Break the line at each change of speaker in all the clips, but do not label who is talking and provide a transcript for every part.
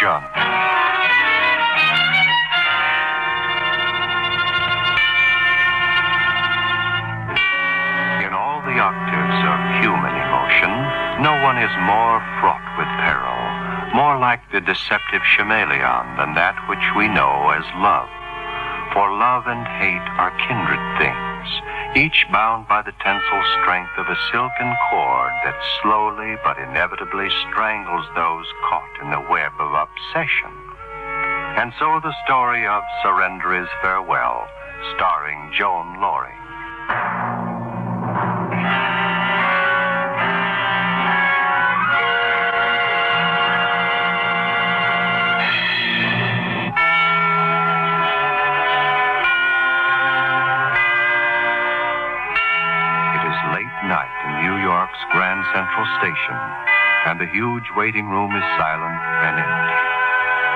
Obsession. In all the octaves of human emotion, no one is more fraught with peril, more like the deceptive chameleon than that which we know as love. For love and hate are kindred things, each bound by the tensile strength of a silken cord that slowly but inevitably strangles those caught in the web of obsession. And so the story of Surrender is Farewell, starring Joan Loring. Grand Central Station, and the huge waiting room is silent and empty.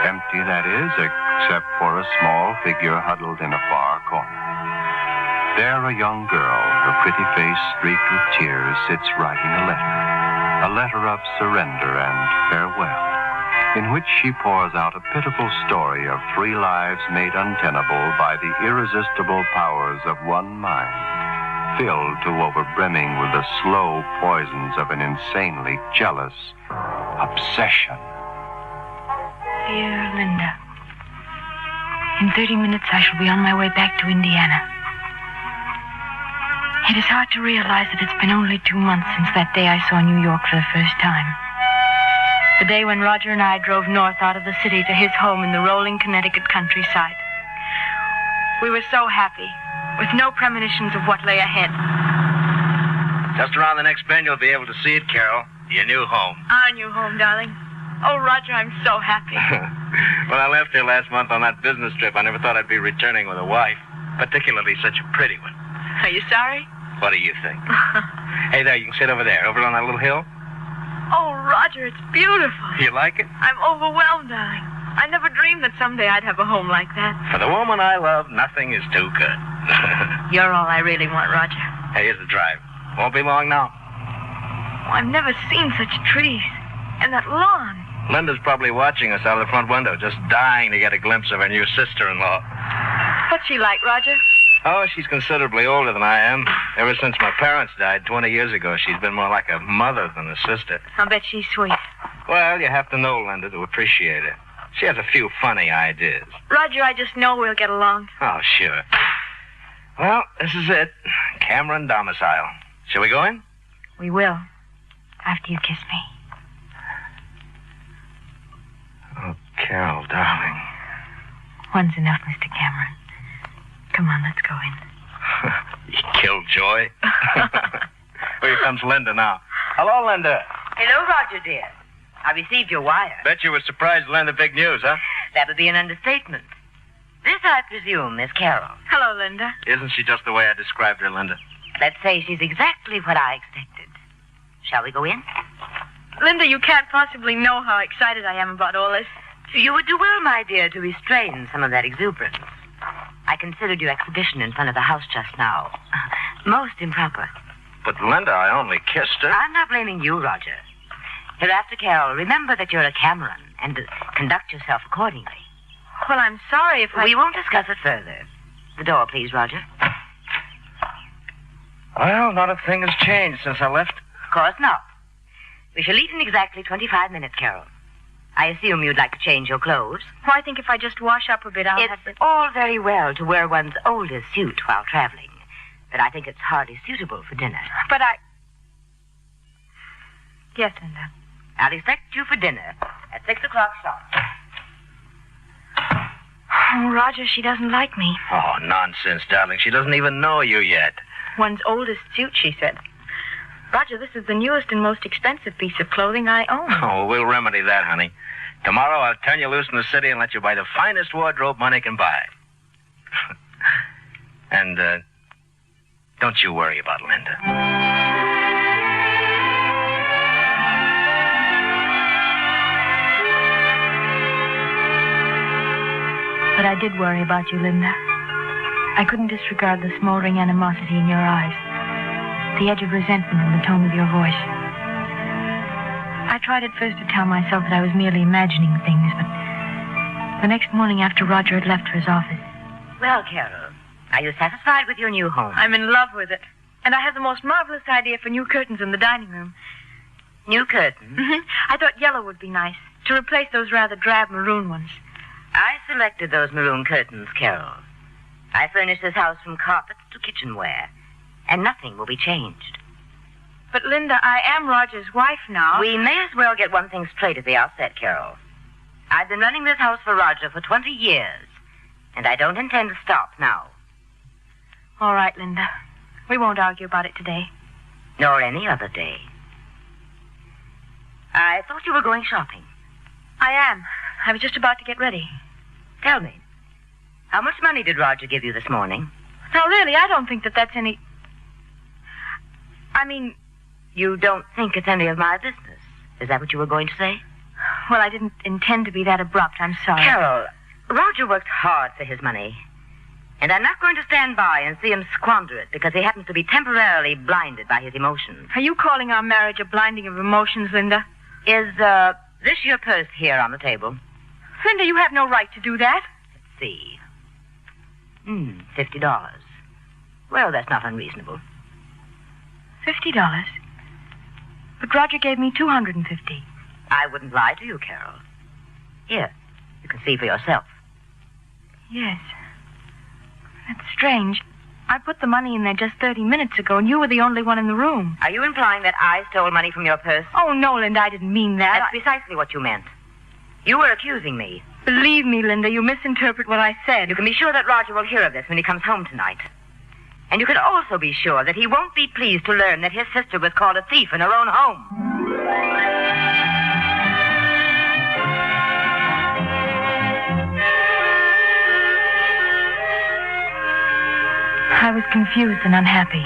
Empty, that is, except for a small figure huddled in a far corner. There, a young girl, her pretty face streaked with tears, sits writing a letter of surrender and farewell, in which she pours out a pitiful story of 3 lives made untenable by the irresistible powers of one mind, filled to overbrimming with the slow poisons of an insanely jealous obsession.
Dear Linda, in 30 minutes I shall be on my way back to Indiana. It is hard to realize that it's been only 2 months since that day I saw New York for the first time. The day when Roger and I drove north out of the city to his home in the rolling Connecticut countryside. We were so happy, with no premonitions of what lay ahead.
Just around the next bend, you'll be able to see it, Carol. Your new home.
Our new home, darling. Oh, Roger, I'm so happy.
When I left here last month on that business trip, I never thought I'd be returning with a wife, particularly such a pretty one.
Are you sorry?
What do you think? Hey, there, you can sit over there, over on that little hill.
Oh, Roger, it's beautiful.
You like it?
I'm overwhelmed, darling. I never dreamed that someday I'd have a home like that.
For the woman I love, nothing is too good.
You're all I really want, Roger.
Hey, here's the drive. Won't be long now.
Oh, I've never seen such trees. And that lawn.
Linda's probably watching us out of the front window, just dying to get a glimpse of her new sister-in-law.
What's she like, Roger?
Oh, she's considerably older than I am. Ever since my parents died 20 years ago, she's been more like a mother than a sister.
I'll bet she's sweet.
Well, you have to know Linda to appreciate her. She has a few funny ideas.
Roger, I just know we'll get along.
Oh, sure. Well, this is it. Cameron domicile. Shall we go in?
We will. After you kiss me.
Oh, Carol, darling.
One's enough, Mr. Cameron. Come on, let's go in.
You killjoy. Here comes Linda now. Hello, Linda.
Hello, Roger, dear. I received your wire.
Bet you were surprised to learn the big news, huh?
That would be an understatement. This, I presume, is Carol.
Hello, Linda.
Isn't she just the way I described her, Linda?
Let's say she's exactly what I expected. Shall we go in?
Linda, you can't possibly know how excited I am about all this.
You would do well, my dear, to restrain some of that exuberance. I considered your exhibition in front of the house just now most improper.
But, Linda, I only kissed her.
I'm not blaming you, Roger. Hereafter, Carol, remember that you're a Cameron and conduct yourself accordingly.
Well, I'm sorry if
We won't discuss it further. The door, please, Roger.
Well, not a thing has changed since I left.
Of course not. We shall eat in exactly 25 minutes, Carol. I assume you'd like to change your clothes.
Well, I think if I just wash up a bit, I'll have to...
It's all very well to wear one's oldest suit while traveling, but I think it's hardly suitable for dinner.
But I... Yes, Linda.
I'll expect you for dinner at 6 o'clock sharp.
Oh, Roger, she doesn't like me.
Oh, nonsense, darling. She doesn't even know you yet.
One's oldest suit, she said. Roger, this is the newest and most expensive piece of clothing I own.
Oh, we'll remedy that, honey. Tomorrow I'll turn you loose in the city and let you buy the finest wardrobe money can buy. And, don't you worry about Linda.
But I did worry about you, Linda. I couldn't disregard the smoldering animosity in your eyes, the edge of resentment in the tone of your voice. I tried at first to tell myself that I was merely imagining things, but the next morning after Roger had left for his office...
Well, Carol, are you satisfied with your new home?
I'm in love with it. And I have the most marvelous idea for new curtains in the dining room.
New curtains?
I thought yellow would be nice, to replace those rather drab maroon ones.
I selected those maroon curtains, Carol. I furnished this house from carpets to kitchenware, and nothing will be changed.
But, Linda, I am Roger's wife now.
We may as well get one thing straight at the outset, Carol. I've been running this house for Roger for 20 years, and I don't intend to stop now.
All right, Linda. We won't argue about it today.
Nor any other day. I thought you were going shopping.
I am. I was just about to get ready.
Tell me, how much money did Roger give you this morning?
Now, really, I don't think that that's any... I mean...
You don't think it's any of my business? Is that what you were going to say?
Well, I didn't intend to be that abrupt. I'm sorry.
Carol, Roger worked hard for his money. And I'm not going to stand by and see him squander it because he happens to be temporarily blinded by his emotions.
Are you calling our marriage a blinding of emotions, Linda?
Is, this your purse here on the table?
Linda, you have no right to do that.
Let's see. $50. Well, that's not unreasonable.
$50? But Roger gave me $250.
I wouldn't lie to you, Carol. Here, you can see for yourself.
Yes. That's strange. I put the money in there just 30 minutes ago, and you were the only one in the room.
Are you implying that I stole money from your purse?
Oh, no, Linda, I didn't mean that.
That's precisely what you meant. You were accusing me.
Believe me, Linda, you misinterpret what I said.
You can be sure that Roger will hear of this when he comes home tonight. And you can also be sure that he won't be pleased to learn that his sister was called a thief in her own home.
I was confused and unhappy.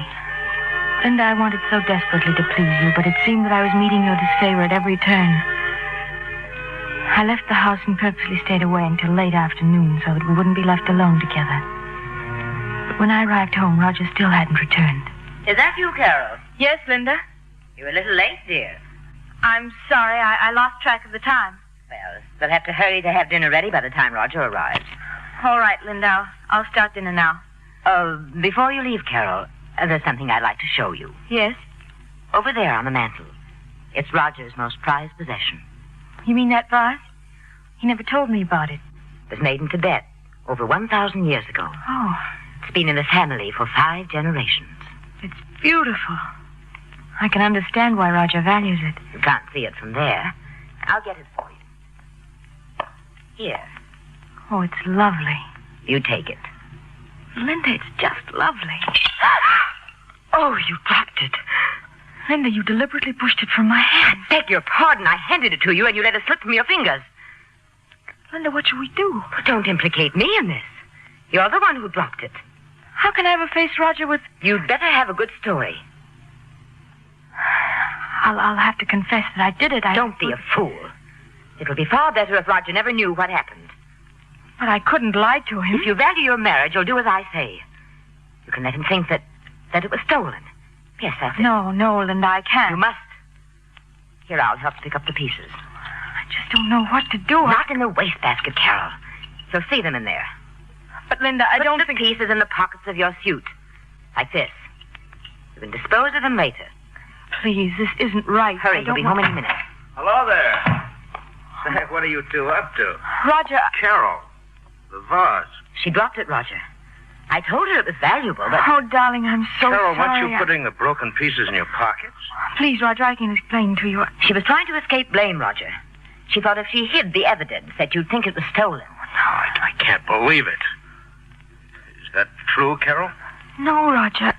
Linda, I wanted so desperately to please you, but it seemed that I was meeting your disfavor at every turn. I left the house and purposely stayed away until late afternoon so that we wouldn't be left alone together. But when I arrived home, Roger still hadn't returned.
Is that you, Carol?
Yes, Linda?
You're a little late, dear.
I'm sorry. I lost track of the time.
Well, we'll have to hurry to have dinner ready by the time Roger arrives.
All right, Linda. I'll start dinner now.
Before you leave, Carol, there's something I'd like to show you.
Yes?
Over there on the mantel. It's Roger's most prized possession.
You mean that vase? He never told me about it.
It was made in Tibet over 1,000 years ago.
Oh.
It's been in the family for 5 generations.
It's beautiful. I can understand why Roger values it.
You can't see it from there. I'll get it for you. Here.
Oh, it's lovely.
You take it.
Linda, it's just lovely. Oh, you dropped it. Linda, you deliberately pushed it from my hand.
I beg your pardon. I handed it to you and you let it slip from your fingers.
Linda, what shall we do?
Don't implicate me in this. You're the one who dropped it.
How can I ever face Roger with...
You'd better have a good story.
I'll have to confess that I did it.
Don't be a fool. It'll be far better if Roger never knew what happened.
But I couldn't lie to him.
If you value your marriage, you'll do as I say. You can let him think that it was stolen. Yes, that's it.
No, Linda, I can't.
You must. Here, I'll help pick up the pieces.
I just don't know what to do.
Not in the wastebasket, Carol. You'll see them in there.
But, Linda, I don't think...
Put the pieces in the pockets of your suit. Like this. You can dispose of them later.
Please, this isn't right.
Hurry, you'll be home in a minute.
Hello there. Say, what are you two up to?
Roger...
Carol, the vase.
She dropped it, Roger. I told her it was valuable, but...
Oh, darling, I'm so
Carol,
sorry.
weren't you putting the broken pieces in your pockets?
Please, Roger, I can explain to you.
She was trying to escape blame, Roger. She thought if she hid the evidence that you'd think it was stolen.
No, I can't believe it. Is that true, Carol?
No, Roger.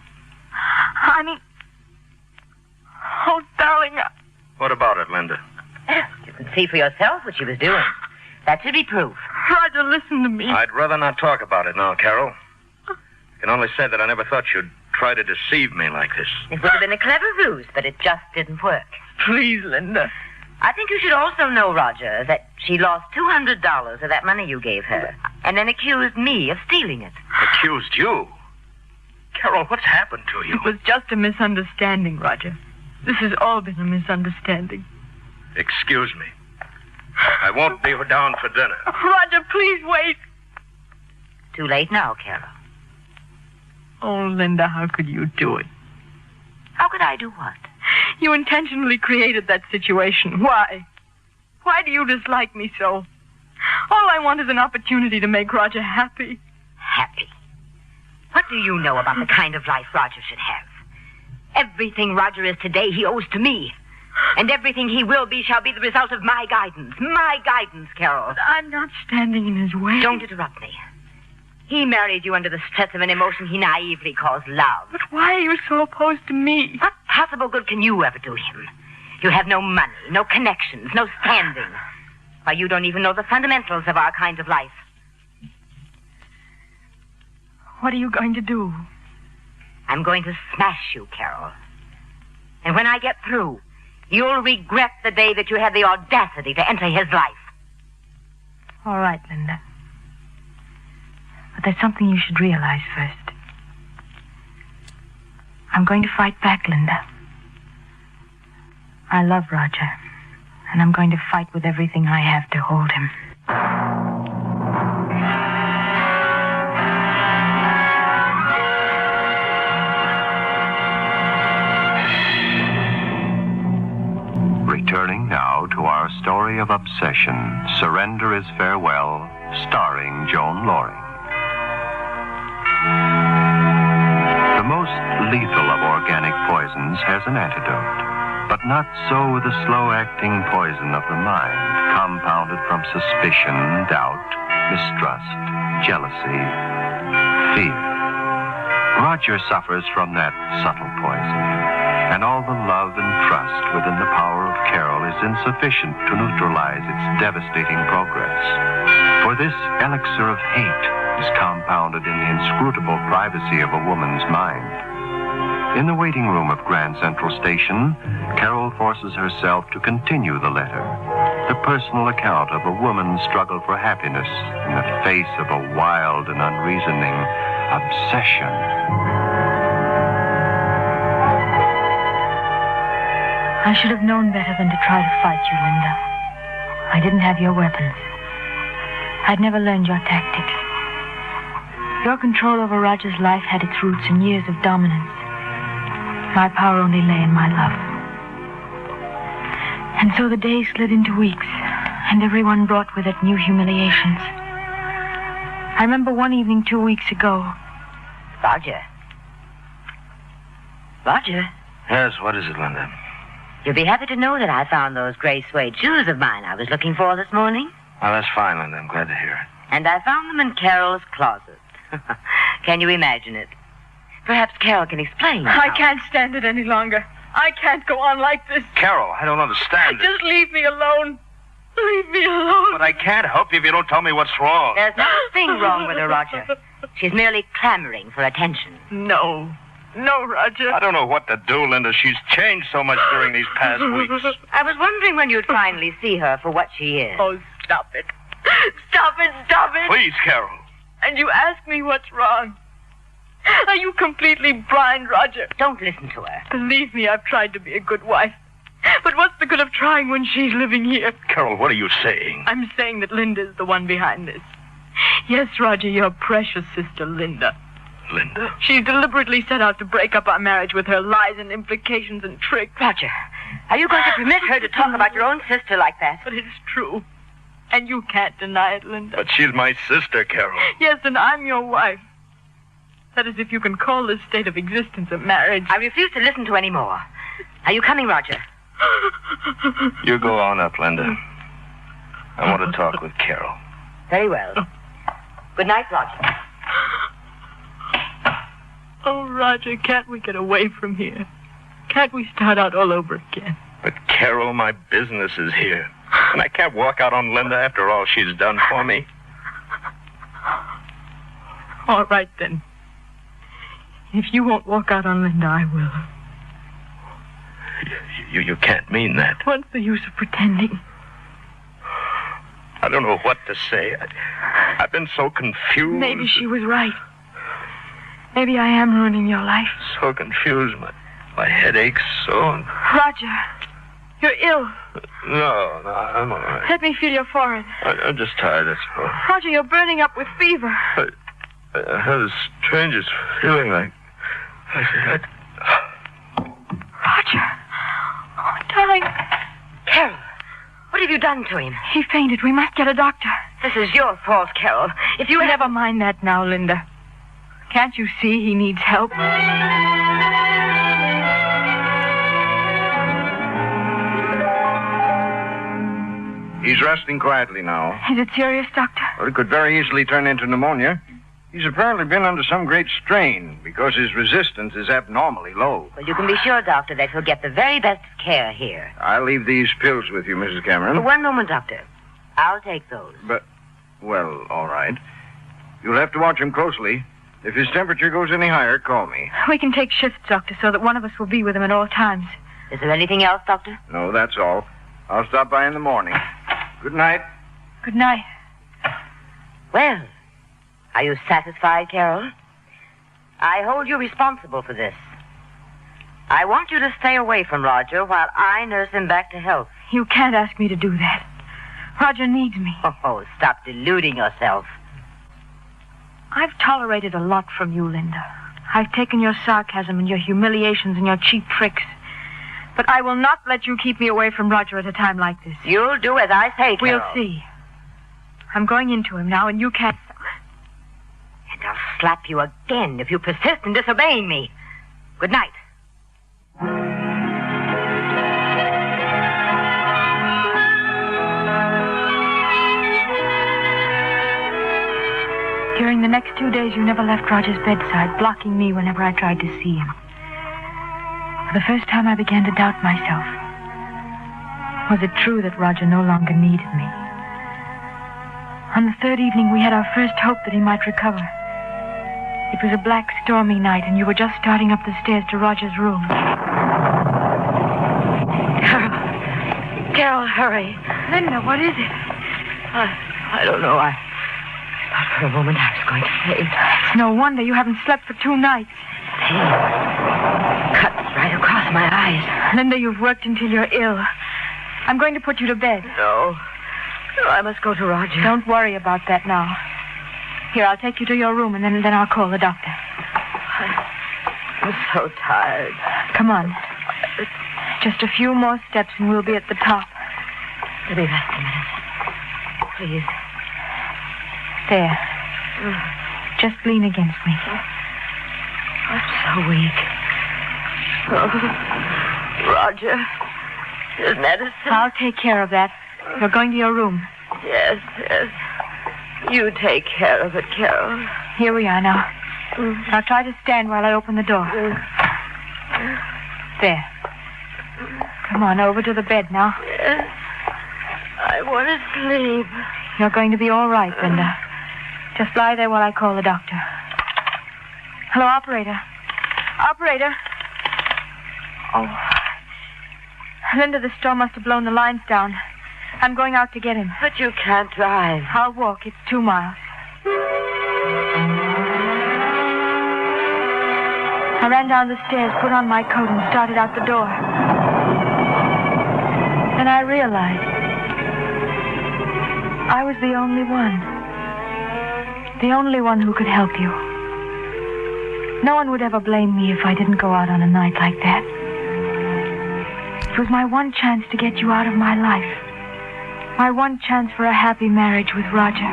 I mean... Oh, darling...
What about it, Linda?
You can see for yourself what she was doing. That should be proof.
Roger, listen to me.
I'd rather not talk about it now, Carol. I can only say that I never thought you'd try to deceive me like this.
It would have been a clever ruse, but it just didn't work.
Please, Linda.
I think you should also know, Roger, that she lost $200 of that money you gave her, and then accused me of stealing it.
Accused you? Carol, what's happened to you?
It was just a misunderstanding, Roger. This has all been a misunderstanding.
Excuse me. I won't be down for dinner.
Roger, please wait.
Too late now, Carol.
Oh, Linda, how could you do it?
How could I do what?
You intentionally created that situation. Why? Why do you dislike me so? All I want is an opportunity to make Roger happy.
Happy? What do you know about the kind of life Roger should have? Everything Roger is today, he owes to me. And everything he will be shall be the result of my guidance. My guidance, Carol.
But I'm not standing in his way.
Don't interrupt me. He married you under the stress of an emotion he naively calls love.
But why are you so opposed to me?
What possible good can you ever do him? You have no money, no connections, no standing. Why, you don't even know the fundamentals of our kind of life.
What are you going to do?
I'm going to smash you, Carol. And when I get through, you'll regret the day that you had the audacity to enter his life.
All right, Linda. But there's something you should realize first. I'm going to fight back, Linda. I love Roger, and I'm going to fight with everything I have to hold him.
Returning now to our story of obsession, Surrender is Farewell, starring Joan Loring. The most lethal of organic poisons has an antidote, but not so with the slow-acting poison of the mind, compounded from suspicion, doubt, mistrust, jealousy, fear. Roger suffers from that subtle poison, and all the love and trust within the power of Carol is insufficient to neutralize its devastating progress. For this elixir of hate is compounded in the inscrutable privacy of a woman's mind. In the waiting room of Grand Central Station, Carol forces herself to continue the letter, the personal account of a woman's struggle for happiness in the face of a wild and unreasoning obsession.
I should have known better than to try to fight you, Linda. I didn't have your weapons. I'd never learned your tactics. Your control over Roger's life had its roots in years of dominance. My power only lay in my love. And so the days slid into weeks, and everyone brought with it new humiliations. I remember one evening 2 weeks ago.
Roger. Roger?
Yes, what is it, Linda?
You'll be happy to know that I found those gray suede shoes of mine I was looking for this morning.
Oh, that's fine, Linda. I'm glad to hear it.
And I found them in Carol's closet. Can you imagine it? Perhaps Carol can explain.
I can't stand it any longer. I can't go on like this.
Carol, I don't understand it.
Just leave me alone. Leave me alone.
But I can't help you if you don't tell me what's wrong.
There's nothing wrong with her, Roger. She's merely clamoring for attention.
No, Roger.
I don't know what to do, Linda. She's changed so much during these past weeks.
I was wondering when you'd finally see her for what she is.
Oh, stop it. Stop it.
Please, Carol.
And you ask me what's wrong. Are you completely blind, Roger?
Don't listen to her.
Believe me, I've tried to be a good wife. But what's the good of trying when she's living here?
Carol, what are you saying?
I'm saying that Linda's the one behind this. Yes, Roger, your precious sister, Linda.
Linda?
She deliberately set out to break up our marriage with her lies and implications and tricks.
Roger, are you going to permit her to talk about your own sister like that?
But it's true. And you can't deny it, Linda.
But she's my sister, Carol.
Yes, and I'm your wife. That is, if you can call this state of existence a marriage.
I refuse to listen to any more. Are you coming, Roger?
You go on up, Linda. I want to talk with Carol.
Very well. Good night, Roger.
Oh, Roger, can't we get away from here? Can't we start out all over again?
But, Carol, my business is here. And I can't walk out on Linda after all she's done for me.
All right, then. If you won't walk out on Linda, I will.
You can't mean that.
What's the use of pretending?
I don't know what to say. I've been so confused.
Maybe she was right. Maybe I am ruining your life.
So confused. My head aches so.
Roger, You're ill.
No, I'm all right.
Let me feel your forehead.
I'm just tired, I suppose.
Roger, you're burning up with fever.
I have the strangest feeling like...
Roger. Oh, darling.
Carol, what have you done to him?
He fainted. We must get a doctor.
This is your fault, Carol. If you
Never mind that now, Linda. Can't you see he needs help?
He's resting quietly now.
Is it serious, Doctor?
Well, it could very easily turn into pneumonia. He's apparently been under some great strain because his resistance is abnormally low.
Well, you can be sure, Doctor, that he'll get the very best of care here.
I'll leave these pills with you, Mrs. Cameron.
One moment, Doctor. I'll take those.
But, well, all right. You'll have to watch him closely. If his temperature goes any higher, call me.
We can take shifts, Doctor, so that one of us will be with him at all times.
Is there anything else, Doctor?
No, that's all. I'll stop by in the morning. Good night.
Good night.
Well, are you satisfied, Carol? I hold you responsible for this. I want you to stay away from Roger while I nurse him back to health.
You can't ask me to do that. Roger needs me.
Oh, stop deluding yourself.
I've tolerated a lot from you, Linda. I've taken your sarcasm and your humiliations and your cheap tricks. But I will not let you keep me away from Roger at a time like this.
You'll do as I say, Carol.
We'll see. I'm going into him now, and you can't...
And I'll slap you again if you persist in disobeying me. Good night.
During the next 2 days, you never left Roger's bedside, blocking me whenever I tried to see him. For the first time, I began to doubt myself. Was it true that Roger no longer needed me? On the third evening, we had our first hope that he might recover. It was a black, stormy night, and you were just starting up the stairs to Roger's room.
Carol, hurry.
Linda, what is it?
I don't know. I thought for a moment I was going to faint.
It's no wonder you haven't slept for 2 nights.
Pain. Cut right across my eyes.
Linda, you've worked until you're ill. I'm going to put you to bed.
No, I must go to Roger.
Don't worry about that now. Here, I'll take you to your room, and then I'll call the doctor.
I'm so tired.
Come on. Just a few more steps, and we'll be at the top.
Let me rest a minute. Please.
There. Just lean against me.
I'm so weak. Oh, Roger. His medicine.
I'll take care of that. You're going to your room.
Yes. You take care of it, Carol.
Here we are now. Now try to stand while I open the door. There. Come on, over to the bed now.
Yes. I want to sleep.
You're going to be all right, Linda. Just lie there while I call the doctor. Hello, operator. Operator. Oh. Linda, the storm must have blown the lines down. I'm going out to get him.
But you can't drive.
I'll walk. It's 2 miles. I ran down the stairs, put on my coat, and started out the door. Then I realized I was the only one. The only one who could help you. No one would ever blame me if I didn't go out on a night like that. It was my one chance to get you out of my life. My one chance for a happy marriage with Roger.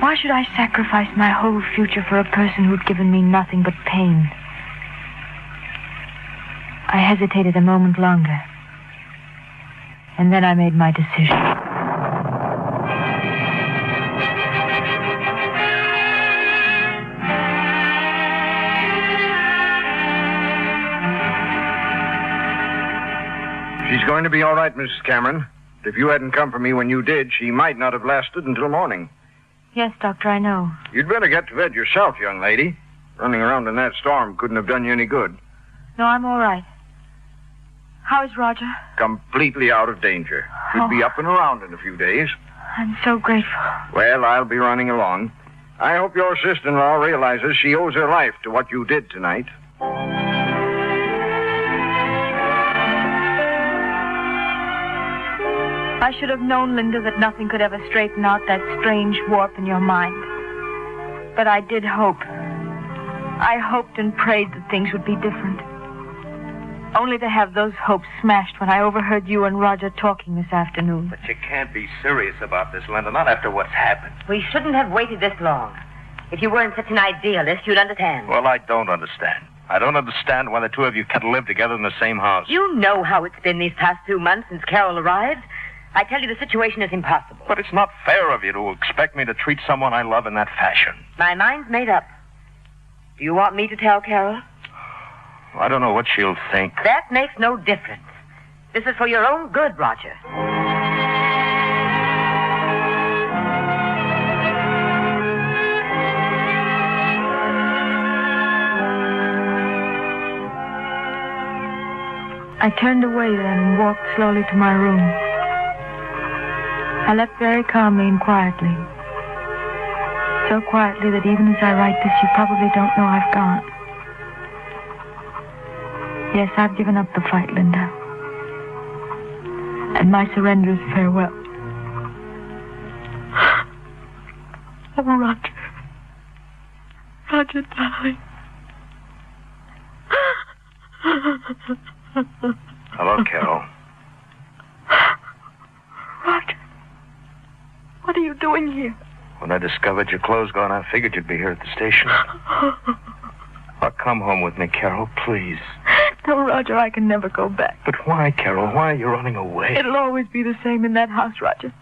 Why should I sacrifice my whole future for a person who'd given me nothing but pain? I hesitated a moment longer. And then I made my decision.
She's going to be all right, Mrs. Cameron. If you hadn't come for me when you did, she might not have lasted until morning.
Yes, Doctor, I know.
You'd better get to bed yourself, young lady. Running around in that storm couldn't have done you any good.
No, I'm all right. How is Roger?
Completely out of danger. Should be up and around in a few days.
I'm so grateful.
Well, I'll be running along. I hope your sister-in-law realizes she owes her life to what you did tonight.
I should have known, Linda, that nothing could ever straighten out that strange warp in your mind. But I did hope. I hoped and prayed that things would be different. Only to have those hopes smashed when I overheard you and Roger talking this afternoon.
But you can't be serious about this, Linda, not after what's happened.
We shouldn't have waited this long. If you weren't such an idealist, you'd understand.
Well, I don't understand. I don't understand why the two of you can't live together in the same house.
You know how it's been these past 2 months since Carol arrived. I tell you, the situation is impossible.
But it's not fair of you to expect me to treat someone I love in that fashion.
My mind's made up. Do you want me to tell Carol?
I don't know what she'll think.
That makes no difference. This is for your own good, Roger.
I turned away then and walked slowly to my room. I left very calmly and quietly. So quietly that even as I write this, you probably don't know I've gone. Yes, I've given up the fight, Linda. And my surrender is farewell. Oh, Roger. Roger, darling.
Hello, Carol.
Roger. What are you doing here?
When I discovered your clothes gone, I figured you'd be here at the station. Now, come home with me, Carol, please.
No, Roger, I can never go back.
But why, Carol? Why are you running away?
It'll always be the same in that house, Roger.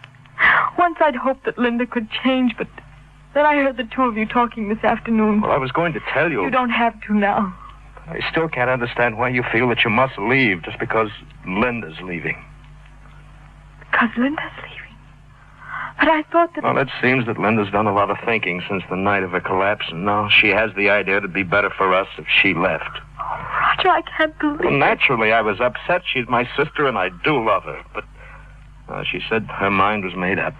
Once I'd hoped that Linda could change, but then I heard the two of you talking this afternoon.
Well, I was going to tell you.
You don't have to now.
I still can't understand why you feel that you must leave just because Linda's leaving.
Because Linda's leaving? But I thought that...
Well, it seems that Linda's done a lot of thinking since the night of her collapse, and now she has the idea it'd be better for us if she left.
Oh, Roger, I can't believe
Well,
it.
naturally, I was upset. She's my sister, and I do love her. But she said her mind was made up.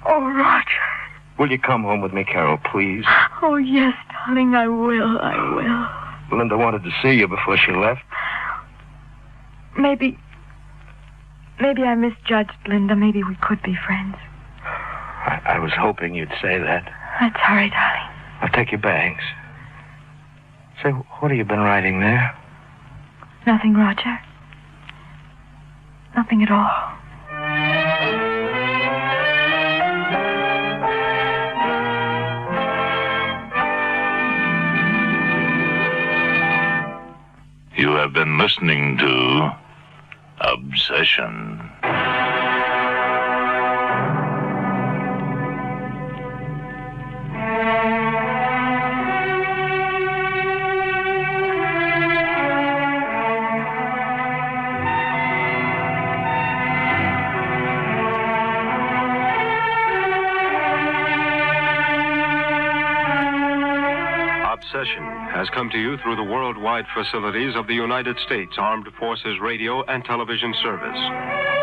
Oh, Roger.
Will you come home with me, Carol, please?
Oh, yes, darling, I will. I will.
Linda wanted to see you before she left.
Maybe I misjudged Linda. Maybe we could be friends.
I was hoping you'd say that.
That's all right, darling.
I'll take your bags. Say, what have you been writing there?
Nothing, Roger. Nothing at all.
You have been listening to Obsession.
Obsession has come to you through the worldwide facilities of the United States Armed Forces Radio and Television Service.